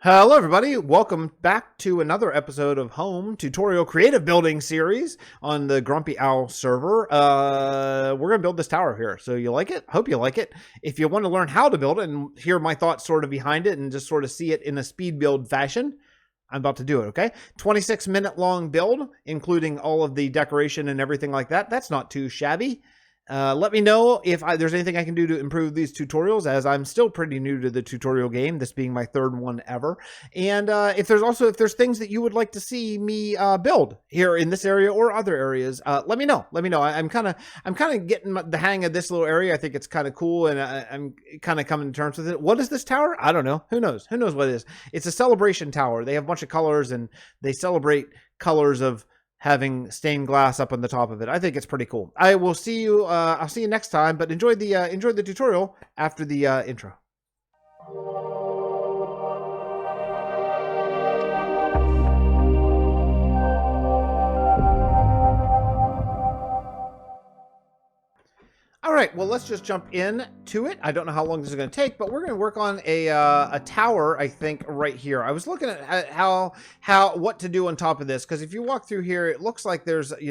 Hello everybody, welcome back to another episode of Home Tutorial Creative Building Series on the Grumpy Owl server. We're going to build this tower here, so you like it? Hope you like it. If you want to learn how to build it and hear my thoughts sort of behind it and just sort of see it in a speed build fashion, I'm about to do it, okay? 26-minute long build, including all of the decoration and everything like that. That's not too shabby. Let me know if there's anything I can do to improve these tutorials, as I'm still pretty new to the tutorial game, this being my third one ever. And if there's things that you would like to see me build here in this area or other areas, let me know. Let me know. I'm kind of getting the hang of this little area. I think it's kind of cool, and I'm kind of coming to terms with it. What is this tower? I don't know. Who knows? Who knows what it is? It's a celebration tower. They have a bunch of colors, and they celebrate colors of having stained glass up on the top of it. I think it's pretty cool. I will see you. I'll see you next time. But enjoy the tutorial after the intro. All right, well, let's just jump in to it. I don't know how long this is going to take, but we're going to work on a tower, I think, right here. I was looking at what to do on top of this, because if you walk through here, it looks like there's, it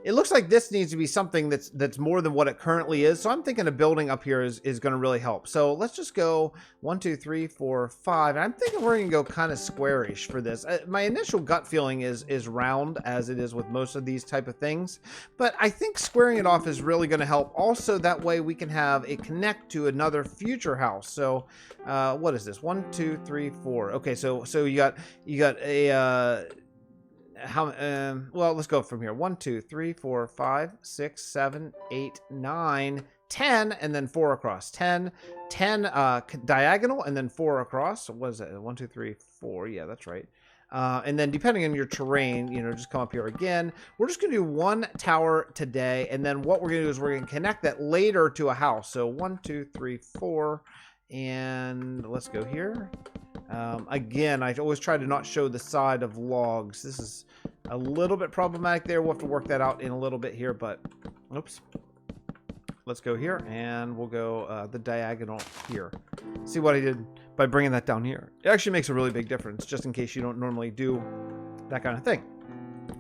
looks like this needs to be something that's more than what it currently is. So I'm thinking a building up here is going to really help. So let's just go 1, 2, 3, 4, 5. And I'm thinking we're going to go kind of squarish for this. My initial gut feeling is round, as it is with most of these type of things, but I think squaring it off is really going to help. Also, that way we can have it connect to another future house. So what is this? 1, 2, 3, 4. Okay, so you got a well, let's go from here. 1, 2, 3, 4, 5, 6, 7, 8, 9, 10, and then 4 across. 10 diagonal, and then 4 across. What is that? 1, 2, 3, 4. Yeah, that's right. And then depending on your terrain, just come up here again. We're just going to do one tower today. And then what we're going to do is we're going to connect that later to a house. So 1, 2, 3, 4. And let's go here. Again, I always try to not show the side of logs. This is a little bit problematic there. We'll have to work that out in a little bit here, but oops. Let's go here, and we'll go the diagonal here. See what I did by bringing that down here. It actually makes a really big difference, just in case you don't normally do that kind of thing.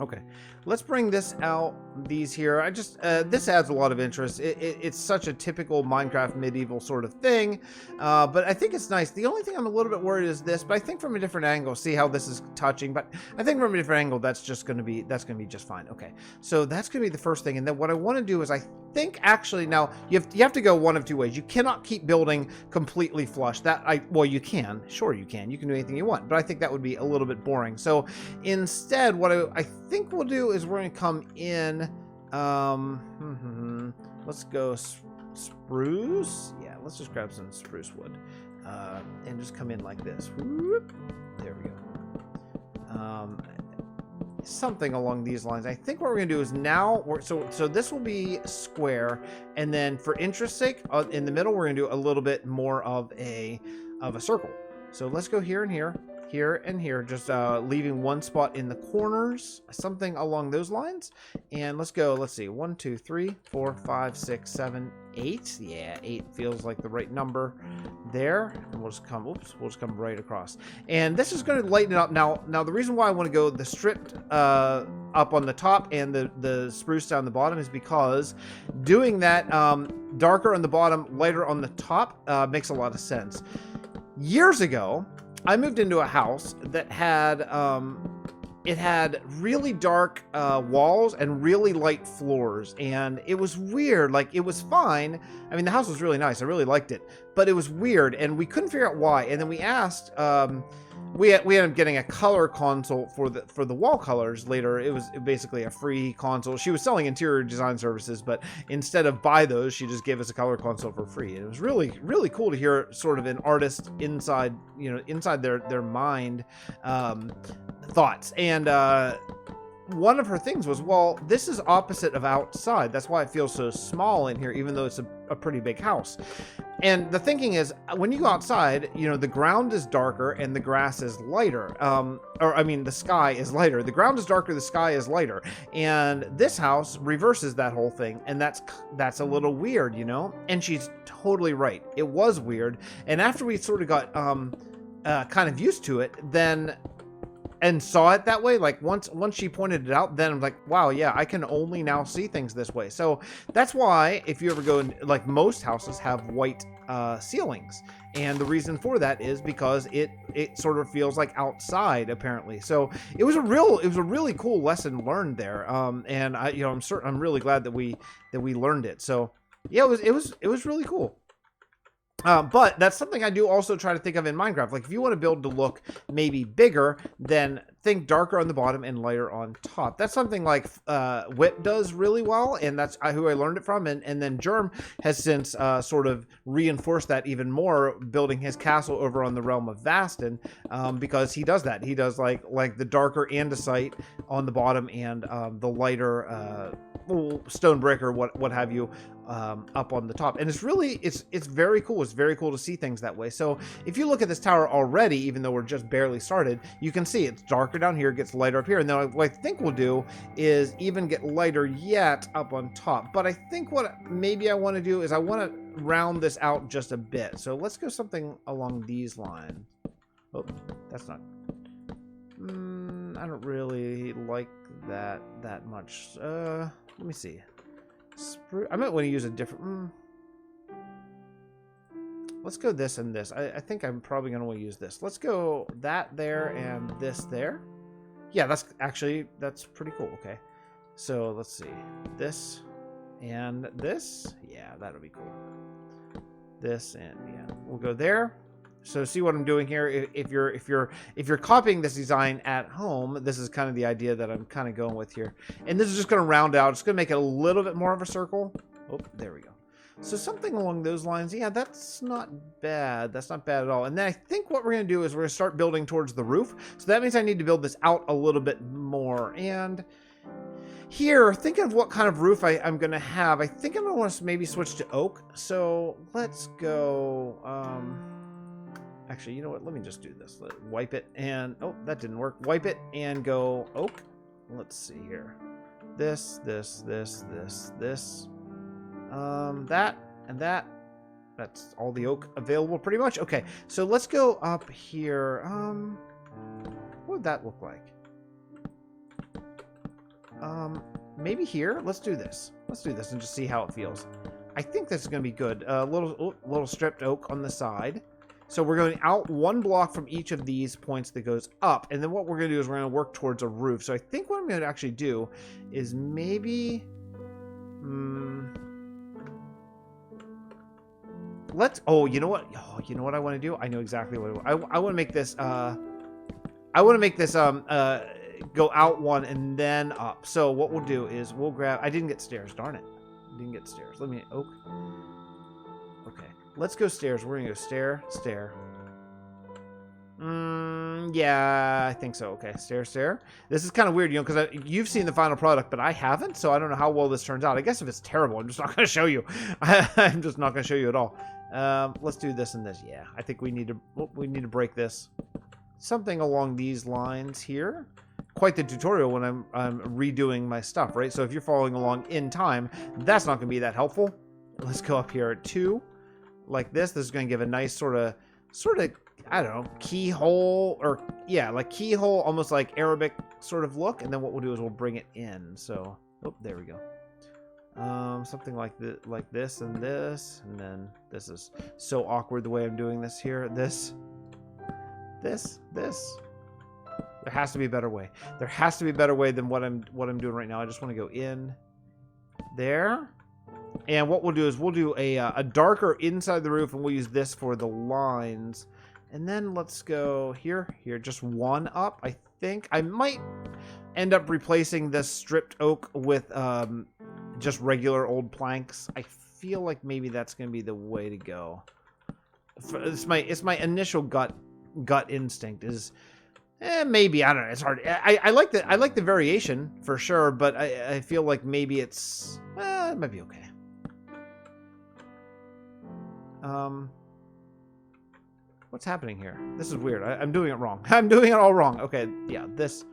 Okay, let's bring this out, these here. This adds a lot of interest. It's such a typical Minecraft medieval sort of thing, but I think it's nice. The only thing I'm a little bit worried is this, but I think from a different angle, see how this is touching, but I think from a different angle, that's going to be just fine. Okay, so that's going to be the first thing, and then what I want to do is I think actually now you have to go one of two ways. You cannot keep building completely flush. Well, you can. Sure, you can. You can do anything you want, but I think that would be a little bit boring. So instead, what I think we'll do is we're going to come in. Let's go spruce. Yeah, let's just grab some spruce wood and just come in like this. Whoop. There we go. Something along these lines. I think what we're going to do is now so this will be square, and then for interest's sake, in the middle we're going to do a little bit more of a circle. So let's go here and here, just leaving one spot in the corners, something along those lines. And let's go. Let's see, 1, 2, 3, 4, 5, 6, 7, 8. Yeah, 8 feels like the right number there. And we'll just come. Oops, we'll just come right across. And this is going to lighten it up. Now the reason why I want to go the stripped up on the top and the spruce down the bottom is because doing that darker on the bottom, lighter on the top makes a lot of sense. Years ago, I moved into a house that had it had really dark walls and really light floors, and it was weird. Like, it was fine. I mean, the house was really nice. I really liked it, but it was weird, and we couldn't figure out why. And then we asked. We ended up getting a color console for the wall colors later. It was basically a free console. She was selling interior design services, but instead of buy those, she just gave us a color console for free. And it was really, really cool to hear sort of an artist inside their mind thoughts. And one of her things was, well, this is opposite of outside. That's why it feels so small in here, even though it's a pretty big house. And the thinking is, when you go outside, the ground is darker and the grass is lighter. The sky is lighter. The ground is darker, the sky is lighter. And this house reverses that whole thing. And that's a little weird, And she's totally right. It was weird. And after we sort of got kind of used to it, then and saw it that way, like once she pointed it out, then I'm like, wow, yeah, I can only now see things this way. So that's why if you ever go in, like most houses have white ceilings, and the reason for that is because it sort of feels like outside apparently. So it was a really cool lesson learned there, and I'm really glad that we learned it. So yeah, it was really cool. But that's something I do also try to think of in Minecraft. Like if you want to build to look maybe bigger, then think darker on the bottom and lighter on top. That's something like Whip does really well, and that's who I learned it from. And then Germ has since sort of reinforced that even more, building his castle over on the realm of Vastin, because he does that. He does like the darker andesite on the bottom and the lighter stone brick or what have you up on the top. And it's very cool. It's very cool to see things that way. So if you look at this tower already, even though we're just barely started, you can see it's darker down here, gets lighter up here. And then what I think we'll do is even get lighter yet up on top. But I think what maybe I want to do is I want to round this out just a bit. So let's go something along these lines. Oh, that's not... I don't really like that much. Let me see. I might want to use a different... Let's go this and this. I think I'm probably going to want to use this. Let's go that there and this there. Yeah, that's pretty cool. Okay. So let's see. This and this. Yeah, that'll be cool. This and yeah, we'll go there. So see what I'm doing here. If you're copying this design at home, this is kind of the idea that I'm kind of going with here. And this is just going to round out. It's going to make it a little bit more of a circle. Oh, there we go. So something along those lines. Yeah, that's not bad. That's not bad at all. And then I think what we're going to do is we're going to start building towards the roof. So that means I need to build this out a little bit more. And here, thinking of what kind of roof I'm going to have, I think I'm going to want to maybe switch to oak. So let's go... Actually, you know what? Let me just do this. Wipe it and... Oh, that didn't work. Wipe it and go oak. Let's see here. This. That and that. That's all the oak available pretty much. Okay, so let's go up here. What would that look like? Maybe here? Let's do this. Let's do this and just see how it feels. I think this is going to be good. Little stripped oak on the side. So we're going out one block from each of these points that goes up. And then what we're going to do is we're going to work towards a roof. So I think what I'm going to actually do is maybe... Oh, you know what? Oh, you know what I want to do? I know exactly what I want to make this... I want to make this go out one and then up. So what we'll do is we'll grab... I didn't get stairs. Darn it. I didn't get stairs. Let me... Oak. Okay. Let's go stairs. We're going to go stair. Yeah, I think so. Okay, stair. This is kind of weird, you know, because you've seen the final product, but I haven't, so I don't know how well this turns out. I guess if it's terrible, I'm just not going to show you. I'm just not going to show you at all. Let's do this and this. Yeah, I think we need to break this. Something along these lines here. Quite the tutorial when I'm redoing my stuff, right? So if you're following along in time, that's not going to be that helpful. Let's go up here at 2. Like this. This is going to give a nice sort of, I don't know, keyhole, or yeah, like keyhole, almost like Arabic sort of look. And then what we'll do is we'll bring it in. So, oh, there we go. Something like this, and then this is so awkward the way I'm doing this here. This. There has to be a better way. There has to be a better way than what I'm doing right now. I just want to go in there. And what we'll do is we'll do a darker inside the roof, and we'll use this for the lines. And then let's go here, just one up. I think I might end up replacing this stripped oak with just regular old planks. I feel like maybe that's going to be the way to go. It's my initial gut instinct is maybe, I don't know, it's hard. I like the variation for sure, but I feel like maybe it might be okay. What's happening here? This is weird. I'm doing it wrong. I'm doing it all wrong. Okay, yeah, this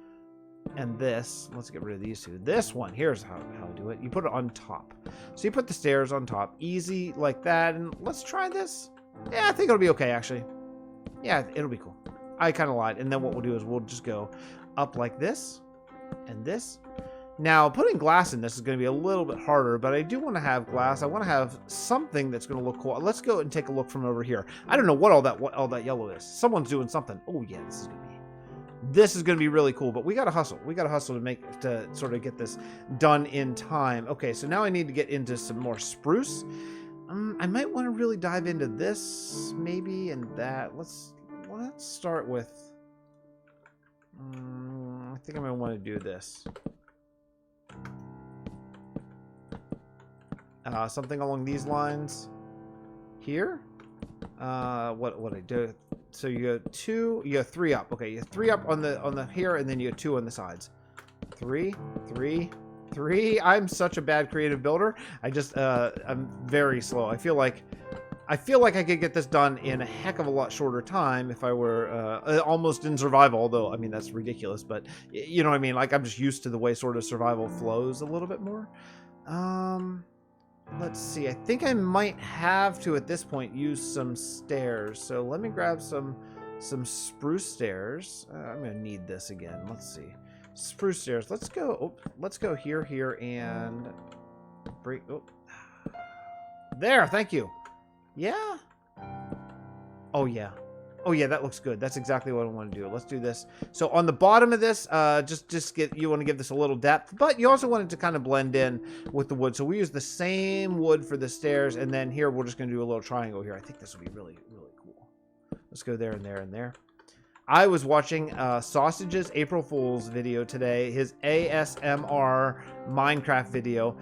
and this. Let's get rid of these two. This one, here's how I do it. You put it on top. So you put the stairs on top. Easy like that. And let's try this. Yeah, I think it'll be okay, actually. Yeah, it'll be cool. I kind of lied. And then what we'll do is we'll just go up like this and this. Now, putting glass in this is going to be a little bit harder, but I do want to have glass. I want to have something that's going to look cool. Let's go and take a look from over here. I don't know what all that yellow is. Someone's doing something. Oh yeah, this is going to be really cool, but we got to hustle. We got to hustle to sort of get this done in time. Okay, so now I need to get into some more spruce. I might want to really dive into this maybe and that. Let's start with I think I'm going to want to do this. Something along these lines here. What I do? So you go 3 up. Okay, you 3 up on the here, and then you go 2 on the sides. 3, 3, 3. I'm such a bad creative builder. I'm very slow. I feel like I could get this done in a heck of a lot shorter time if I were almost in survival. Although I mean that's ridiculous, but you know what I mean. Like I'm just used to the way sort of survival flows a little bit more. Let's see. I think I might have to at this point use some stairs. So let me grab some spruce stairs. I'm gonna need this again. Let's see. Spruce stairs. Let's go. Oh, let's go here, and break. Oh, there. Thank you. Yeah. Oh yeah. Oh yeah, that looks good. That's exactly what I want to do. Let's do this. So on the bottom of this, you want to give this a little depth, but you also want it to kind of blend in with the wood. So we use the same wood for the stairs, and then here we're just going to do a little triangle here. I think this will be really, really cool. Let's go there and there and there. I was watching Sausage's April Fool's video today, his ASMR Minecraft video,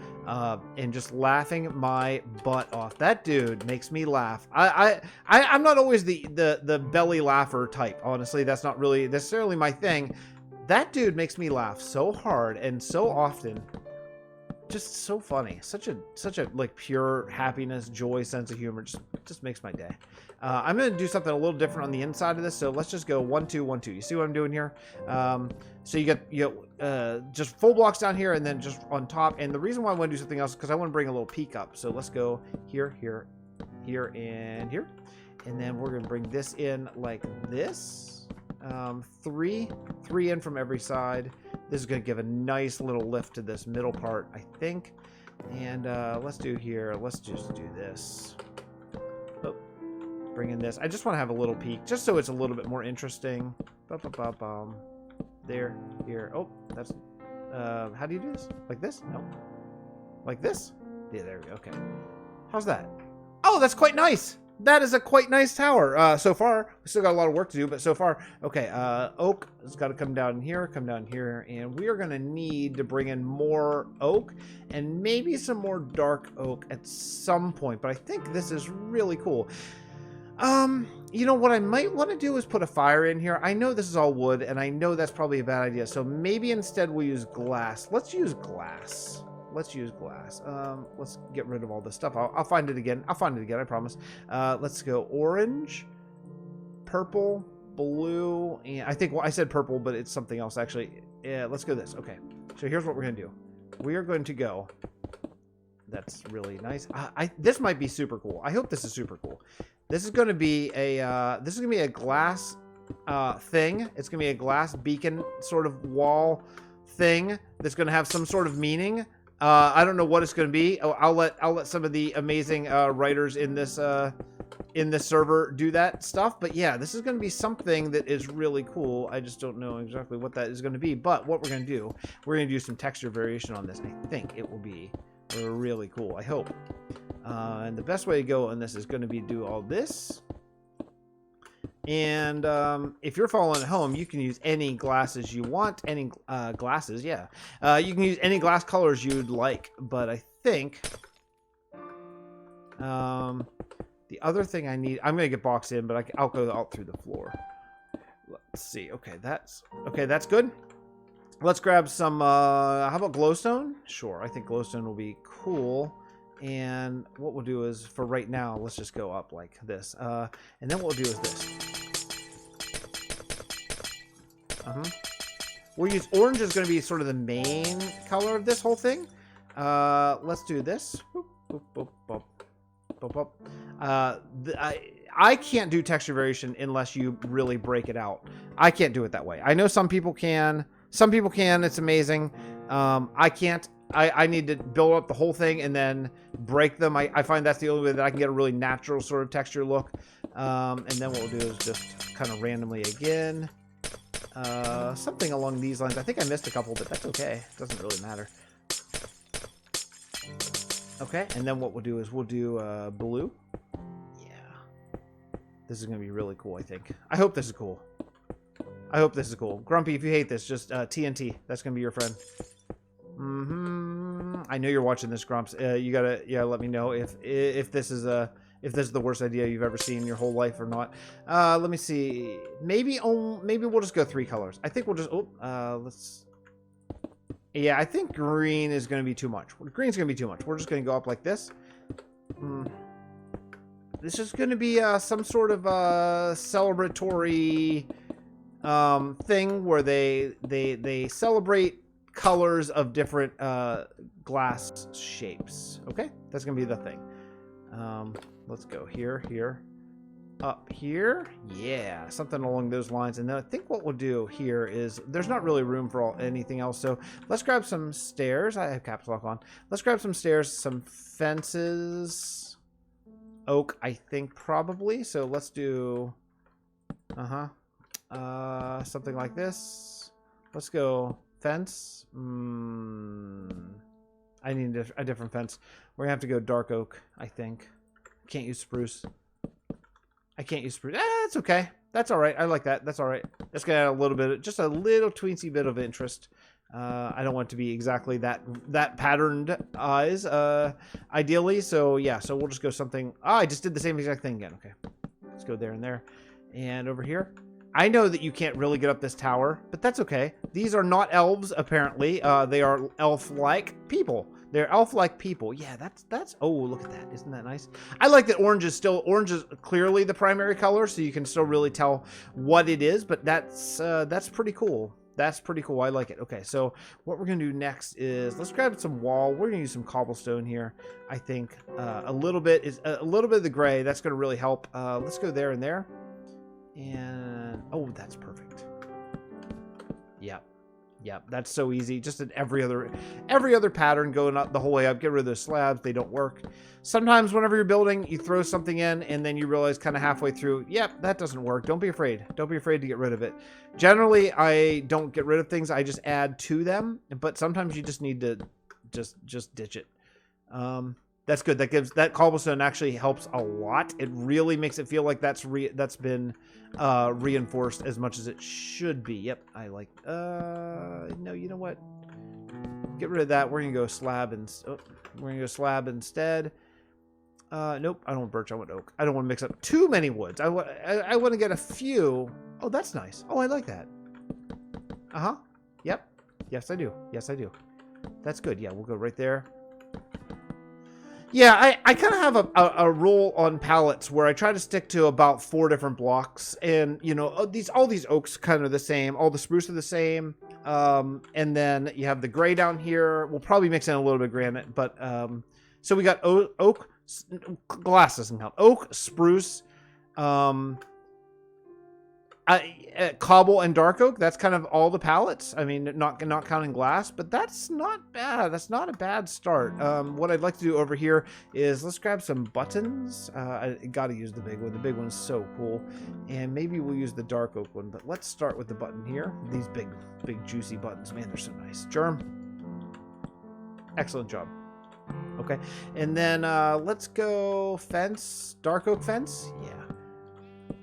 and just laughing my butt off. That dude makes me laugh. I'm not always the belly laugher type. Honestly, that's not really necessarily my thing. That dude makes me laugh so hard and so often. Just so funny. Such a like pure happiness, joy, sense of humor. Just makes my day. I'm going to do something a little different on the inside of this. So let's just go 1, 2, 1, 2. You see what I'm doing here? So you get just full blocks down here and then just on top. And the reason why I want to do something else is because I want to bring a little peak up. So let's go here, here, here, and here. And then we're going to bring this in like this. 3 in from every side. This is going to give a nice little lift to this middle part, I think. And let's do here. Let's just do this. Oh, bring in this. I just want to have a little peak, just so it's a little bit more interesting. There, here. Oh, that's. How do you do this? Like this? No. Like this? Yeah, there we go. Okay. How's that? Oh, that's quite nice. That is a quite nice tower. So far, we still got a lot of work to do, but so far, okay. Oak has got to come down here, and we are going to need to bring in more oak and maybe some more dark oak at some point. But I think this is really cool. You know what I might want to do is put a fire in here. I know this is all wood, and I know that's probably a bad idea. So maybe instead we'll use glass. Let's use glass. Let's use glass. Let's get rid of all this stuff. I'll find it again. I promise. Let's go orange, purple, blue, and I think I said purple, but it's something else actually. Yeah, let's go this. Okay. So here's what we're gonna do. We are going to go. That's really nice. This might be super cool. I hope this is super cool. This is going to be a glass thing. It's going to be a glass beacon sort of wall thing that's going to have some sort of meaning. I don't know what it's going to be. I'll let some of the amazing writers in this server do that stuff. But yeah, this is going to be something that is really cool. I just don't know exactly what that is going to be. But what we're going to do some texture variation on this. I think it will be really cool. I hope. And the best way to go on this is going to be do all this. And if you're following at home, you can use any glasses you want. Any glasses, yeah. You can use any glass colors you'd like. But I think the other thing I need, I'm going to get boxed in, but I'll go out through the floor. Let's see. Okay, that's good. Let's grab some, how about glowstone? Sure, I think glowstone will be cool. And what we'll do is, for right now, let's just go up like this. And then what we'll do is this. We'll use orange is going to be sort of the main color of this whole thing. Let's do this. Boop, boop, boop, boop, boop, boop. I can't do texture variation unless you really break it out. I can't do it that way. I know some people can. Some people can. It's amazing. I can't. I need to build up the whole thing and then break them. I find that's the only way that I can get a really natural sort of texture look. And then what we'll do is just kind of randomly again. Something along these lines. I think I missed a couple, but that's okay. It doesn't really matter. Okay, and then what we'll do is we'll do blue. Yeah. This is going to be really cool, I think. I hope this is cool. I hope this is cool. Grumpy, if you hate this, just TNT. That's going to be your friend. I know you're watching this, Grumps. You gotta let me know if this is the worst idea you've ever seen in your whole life or not. Let me see. Maybe we'll just go 3 colors. I think we'll just let's. Yeah, I think green is going to be too much. Green's going to be too much. We're just going to go up like this. This is going to be some sort of celebratory thing where they celebrate colors of different glass shapes. Okay, that's gonna be the thing. Let's go here, up here. Yeah, something along those lines. And then I think what we'll do here is there's not really room for anything else, so let's grab some stairs. I have caps lock on. Let's grab some stairs, some fences, oak, I think probably. So let's do something like this. Let's go fence. I need a different fence. We're gonna have to go dark oak, I think. Can't use spruce. I can't use spruce. That's okay. That's all right. I like that. That's all right. That's gonna add a little bit, just a little teensy bit of interest. I don't want it to be exactly that patterned eyes, ideally. So yeah. So we'll just go something. I just did the same exact thing again. Okay. Let's go there and there, and over here. I know that you can't really get up this tower, but that's okay. These are not elves, apparently. They are elf-like people. They're elf-like people. Yeah, that's. Oh, look at that! Isn't that nice? I like that orange is clearly the primary color, so you can still really tell what it is. But that's pretty cool. That's pretty cool. I like it. Okay, so what we're gonna do next is let's grab some wall. We're gonna use some cobblestone here. I think a little bit of the gray. That's gonna really help. Let's go there and there. And oh, that's perfect. Yep, that's so easy. Just in every other pattern going up the whole way up. Get rid of those slabs. They don't work. Sometimes whenever you're building, you throw something in and then you realize kind of halfway through, yep, that doesn't work. Don't be afraid. Don't be afraid to get rid of it. Generally, I don't get rid of things. I just add to them. But sometimes you just need to just ditch it. That's good. That cobblestone actually helps a lot. It really makes it feel like that's been reinforced as much as it should be. Yep, I like. No, you know what? Get rid of that. We're gonna go slab and we're gonna go slab instead. Nope, I don't want birch. I want oak. I don't want to mix up too many woods. I want to get a few. Oh, that's nice. Oh, I like that. Yep. Yes, I do. Yes, I do. That's good. Yeah, we'll go right there. Yeah, I kind of have a rule on palettes where I try to stick to about 4 different blocks, and you know all these oaks kind of the same, all the spruce are the same, and then you have the gray down here. We'll probably mix in a little bit of granite, but so we got oak, glass doesn't count. Oak, spruce, cobble and dark oak. That's kind of all the palettes. I mean, not counting glass, but that's not bad. That's not a bad start. What I'd like to do over here is let's grab some buttons. I gotta use the big one. The big one's so cool, and maybe we'll use the dark oak one. But let's start with the button here. These big juicy buttons, man, they're so nice. Germ, excellent job. Okay, and then let's go fence, dark oak fence. Yeah.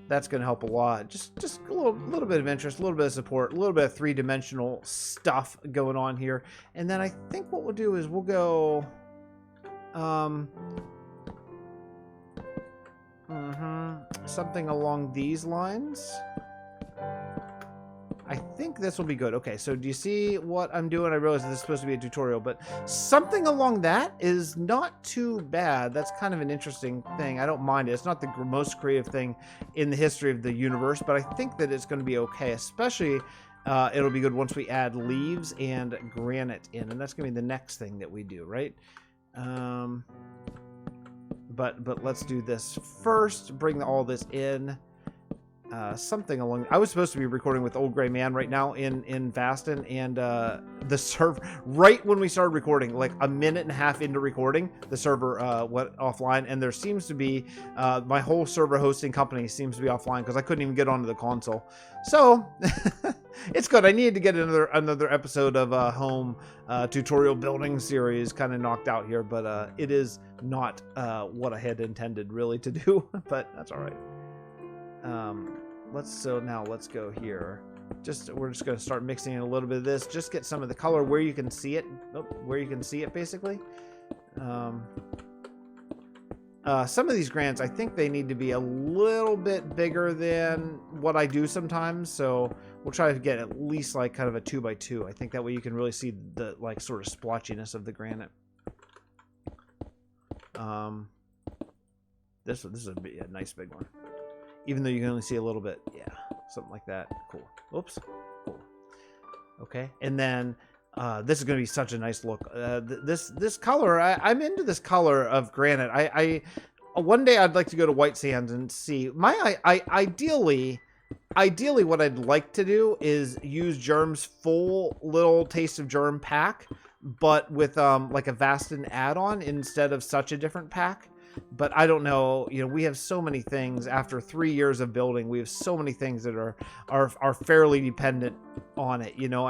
That's going to help a lot. Just a little bit of interest, a little bit of support, a little bit of 3-dimensional stuff going on here. And then I think what we'll do is we'll go something along these lines. I think this will be good. Okay, so do you see what I'm doing? I realize this is supposed to be a tutorial, but something along that is not too bad. That's kind of an interesting thing. I don't mind it. It's not the most creative thing in the history of the universe, but I think that it's going to be okay, especially it'll be good once we add leaves and granite in, and that's going to be the next thing that we do, right? but let's do this first. Bring all this in. Something along. I was supposed to be recording with Old Gray Man right now in Vastin, and the server, right when we started recording, like a minute and a half into recording, the server went offline, and there seems to be my whole server hosting company seems to be offline because I couldn't even get onto the console. So it's good. I needed to get another episode of home tutorial building series kind of knocked out here, but it is not what I had intended really to do, but that's all right. Let's go here. We're just going to start mixing in a little bit of this. Just get some of the color where you can see it. Where you can see it, basically. Some of these grants, I think they need to be a little bit bigger than what I do sometimes. So we'll try to get at least like kind of a 2x2. I think that way you can really see the like sort of splotchiness of the granite. This would be a nice big one. Even though you can only see a little bit. Yeah, something like that. Cool. Oops. Cool. Okay. And then this is going to be such a nice look. This color, I'm into this color of granite. I one day I'd like to go to White Sands and see. Ideally what I'd like to do is use Germ's full little Taste of Germ pack, but with like a Vastin add-on instead of such a different pack. But I don't know, you know, we have so many things after 3 years of building. We have so many things that are fairly dependent on it. You know,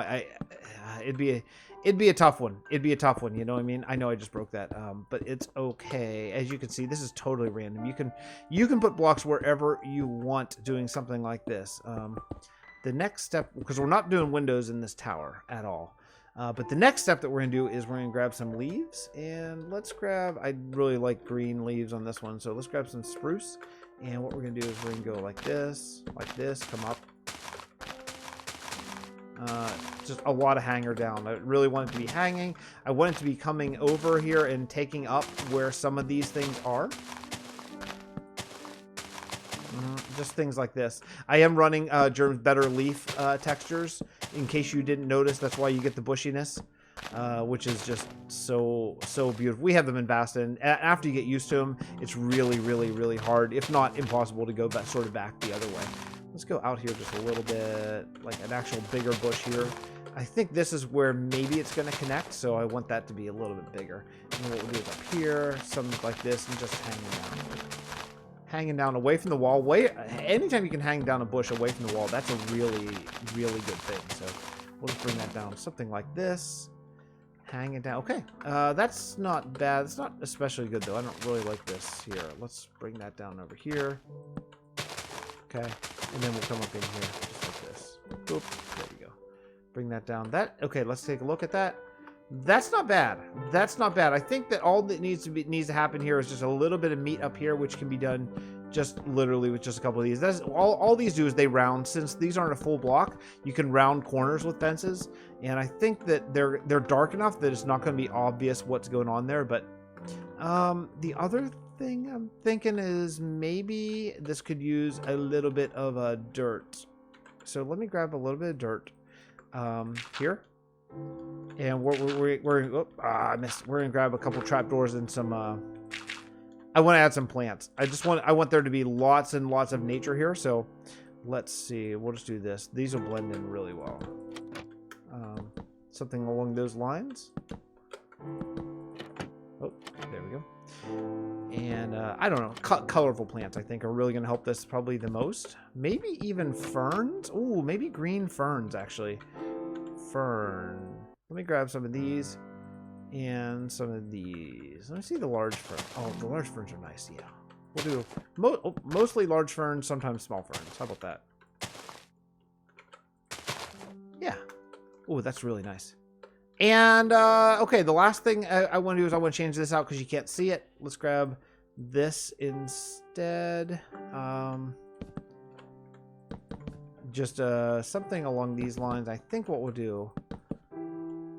it'd be a tough one. It'd be a tough one. You know what I mean? I know I just broke that, but it's okay. As you can see, this is totally random. You can put blocks wherever you want doing something like this. The next step, because we're not doing windows in this tower at all. But the next step that we're going to do is we're going to grab some leaves, and let's grab, I really like green leaves on this one, so let's grab some spruce, and what we're going to do is we're going to go like this, come up. Just a lot of hanger down. I really want it to be hanging. I want it to be coming over here and taking up where some of these things are. Just things like this. I am running Germ's Better Leaf textures. In case you didn't notice, that's why you get the bushiness, which is just so beautiful. We have them in Bastin. After you get used to them, it's really hard, if not impossible, to go back, sort of back the other way. Let's go out here just a little bit, like an actual bigger bush here. I think this is where maybe it's going to connect, so I want that to be a little bit bigger. And what we'll do is up here, something like this, and just hanging down away from the wall. Anytime you can hang down a bush away from the wall, that's a really good thing. So we'll just bring that down, something like this. Hang it down. Okay, that's not bad. It's not especially good though. I don't really like this here. Let's bring that down over here. Okay, and then we'll come up in here just like this. Boop. There you go. Bring that down. Okay. Let's take a look at that. That's not bad. That's not bad. I think that all that needs to happen here is just a little bit of meat up here, which can be done just literally with just a couple of these. That's all these do is they round. Since these aren't a full block, you can round corners with fences, and I think that they're dark enough that it's not going to be obvious what's going on there. But the other thing I'm thinking is maybe this could use a little bit of dirt. So let me grab a little bit of dirt here. And I missed. We're gonna grab a couple trapdoors and some. I want to add some plants. I want there to be lots and lots of nature here. So let's see. We'll just do this. These will blend in really well. Something along those lines. Oh, there we go. And I don't know. Colorful plants, I think, are really gonna help this probably the most. Maybe even ferns. Ooh, maybe green ferns actually. Fern. Let me grab some of these and some of these. Let me see the large fern. Oh, the large ferns are nice. Yeah, we'll do mostly large ferns, sometimes small ferns. How about that? Yeah. Oh, that's really nice. And okay, the last thing I want to do is I want to change this out because you can't see it. Let's grab this instead. Just something along these lines. I think what we'll do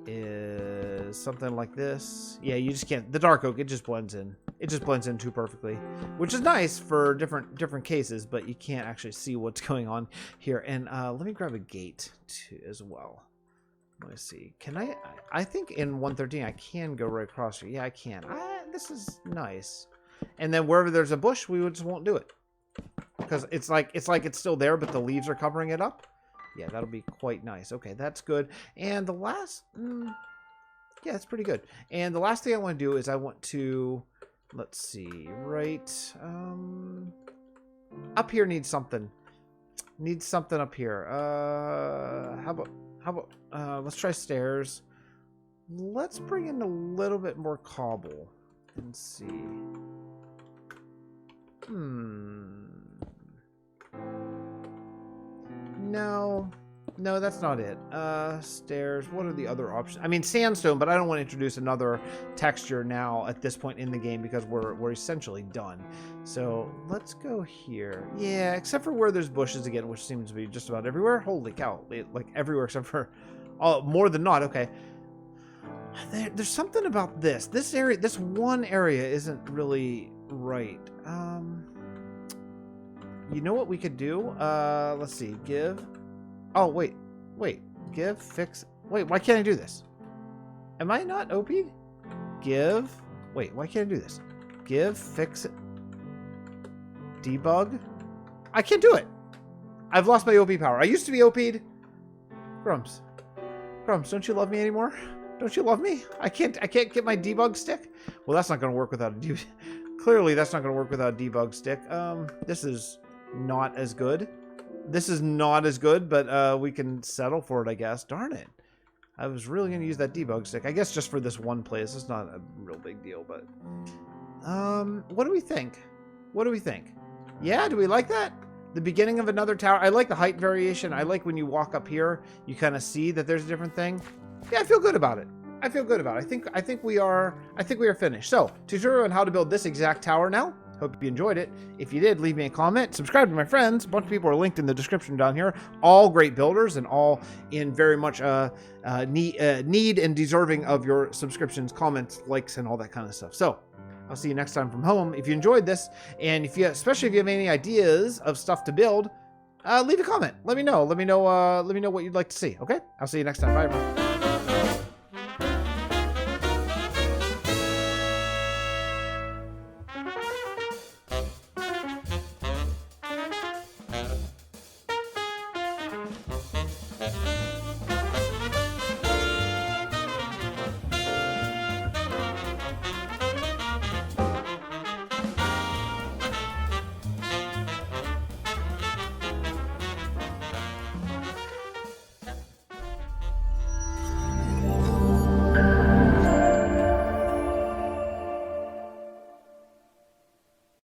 is something like this. Yeah, you just can't. The dark oak, it just blends in. It just blends in too perfectly, which is nice for different cases, but you can't actually see what's going on here. And let me grab a gate too as well. Let me see. Can I think in 113 I can go right across here. Yeah, I can. This is nice. And then wherever there's a bush, we just won't do it. Because it's like it's still there, but the leaves are covering it up. Yeah, that'll be quite nice. Okay, that's good. And the last... yeah, that's pretty good. And the last thing I want to do is I want to... Let's see. Right... up here needs something. Needs something up here. How about let's try stairs. Let's bring in a little bit more cobble and see. No, that's not it. Stairs. What are the other options? I mean, sandstone, but I don't want to introduce another texture now at this point in the game because we're essentially done. So let's go here. Yeah, except for where there's bushes again, which seems to be just about everywhere. Holy cow. Like everywhere except for... Oh, more than not. Okay. There's something about this. This area, this one area isn't really right. You know what we could do? Let's see. Give... Oh, wait. Give, fix... Wait, why can't I do this? Am I not OP'd? Give... Wait, why can't I do this? Give, fix... Debug? I can't do it! I've lost my OP power. I used to be OP'd. Grumps, don't you love me anymore? Don't you love me? I can't get my debug stick? Well, that's not going to work without a... Clearly, that's not going to work without a debug stick. This is not as good. This is not as good, but we can settle for it, I guess. Darn it. I was really going to use that debug stick. I guess just for this one place. It's not a real big deal, but... what do we think? What do we think? Yeah, do we like that? The beginning of another tower. I like the height variation. I like when you walk up here, you kind of see that there's a different thing. Yeah, I feel good about it. I feel good about it. I think we are finished. So, tutorial on how to build this exact tower now. Hope you enjoyed it. If you did, leave me a comment. Subscribe to my friends. A bunch of people are linked in the description down here. All great builders and all in very much need and deserving of your subscriptions, comments, likes, and all that kind of stuff. So, I'll see you next time from home. If you enjoyed this, and especially if you have any ideas of stuff to build, leave a comment. Let me know. Let me know what you'd like to see. Okay? I'll see you next time. Bye, everyone.